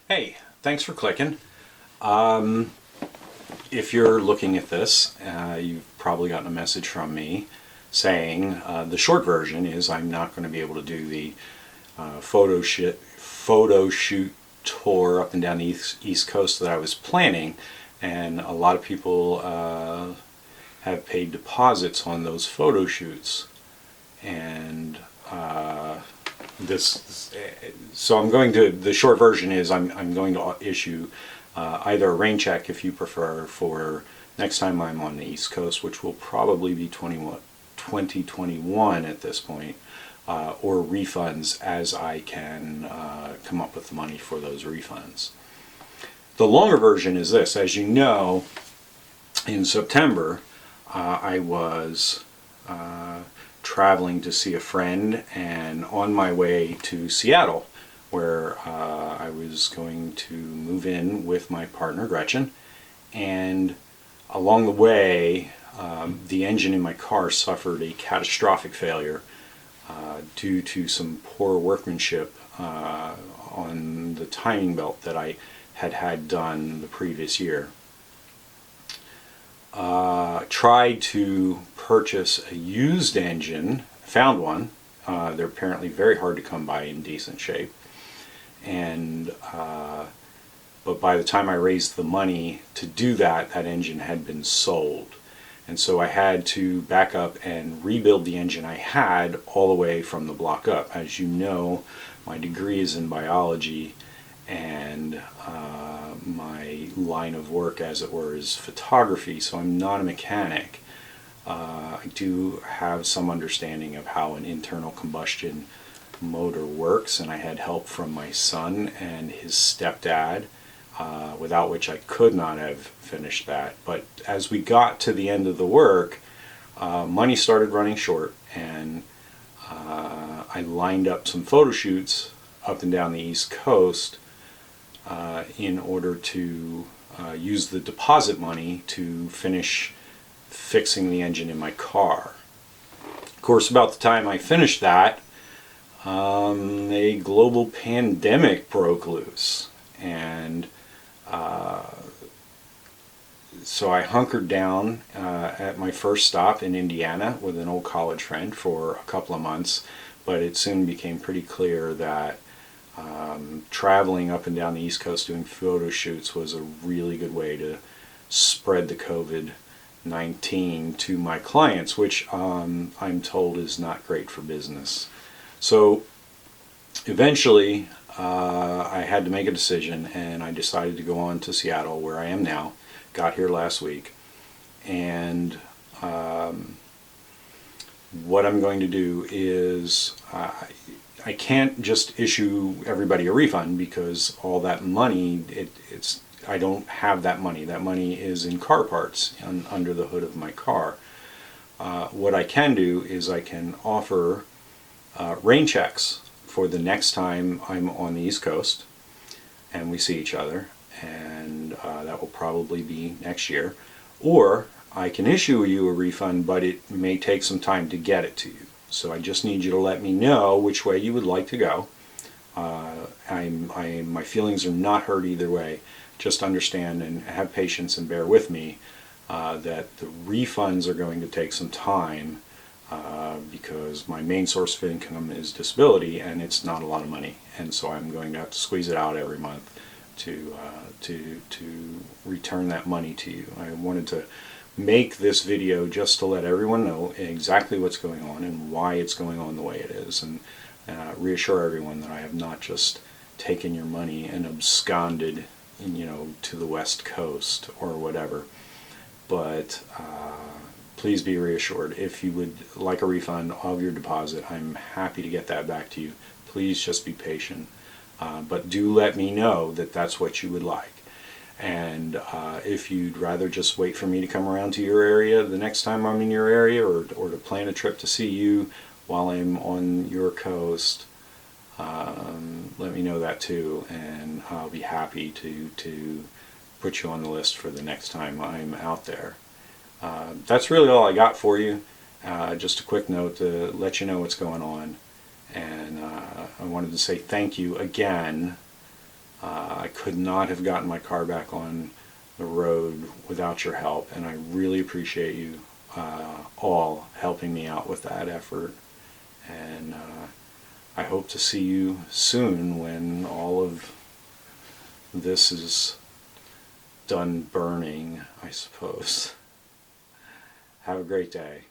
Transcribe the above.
Hey, thanks for clicking. If you're looking at this, you've probably gotten a message from me saying the short version is I'm not going to be able to do the photo shoot tour up and down the East Coast that I was planning, and a lot of people have paid deposits on those photo shoots, and so I'm going to, the short version is I'm going to issue either a rain check, if you prefer, for next time I'm on the East Coast, which will probably be 2021 at this point, or refunds as I can come up with the money for those refunds. The longer version is this. As you know, in September I was traveling to see a friend, and on my way to Seattle, where I was going to move in with my partner Gretchen, and along the way the engine in my car suffered a catastrophic failure due to some poor workmanship on the timing belt that I had done the previous year. Tried to purchase a used engine, found one. They're apparently very hard to come by in decent shape, and but by the time I raised the money to do that, that engine had been sold, and so I had to back up and rebuild the engine I had all the way from the block up. As you know, my degree is in biology, and my line of work, as it were, is photography, so I'm not a mechanic. I do have some understanding of how an internal combustion motor works, and I had help from my son and his stepdad, without which I could not have finished that. But as we got to the end of the work, money started running short, and I lined up some photo shoots up and down the East Coast in order to use the deposit money to finish fixing the engine in my car. Of course, about the time I finished that, a global pandemic broke loose, and so I hunkered down at my first stop in Indiana with an old college friend for a couple of months, but it soon became pretty clear that traveling up and down the East Coast doing photo shoots was a really good way to spread the COVID-19 to my clients, which I'm told is not great for business. So eventually I had to make a decision, and I decided to go on to Seattle, where I am now. Got here last week, and what I'm going to do is I can't just issue everybody a refund, because all that money, I don't have that money. That money is in car parts under the hood of my car. What I can do is I can offer rain checks for the next time I'm on the East Coast and we see each other, and that will probably be next year. Or I can issue you a refund, but it may take some time to get it to you. So I just need you to let me know which way you would like to go. My feelings are not hurt either way. Just understand and have patience and bear with me that the refunds are going to take some time because my main source of income is disability, and it's not a lot of money, and so I'm going to have to squeeze it out every month to return that money to you. I wanted to make this video just to let everyone know exactly what's going on and why it's going on the way it is, and reassure everyone that I have not just taken your money and absconded, to the West Coast or whatever. But please be reassured, if you would like a refund of your deposit, I'm happy to get that back to you. Please just be patient, but do let me know that that's what you would like. And if you'd rather just wait for me to come around to your area the next time I'm in your area, or to plan a trip to see you while I'm on your coast, let me know that too, and I'll be happy to put you on the list for the next time I'm out there. That's really all I got for you. Just a quick note to let you know what's going on, and I wanted to say thank you again I could not have gotten my car back on the road without your help, and I really appreciate you all helping me out with that effort. And I hope to see you soon when all of this is done burning, I suppose. Have a great day.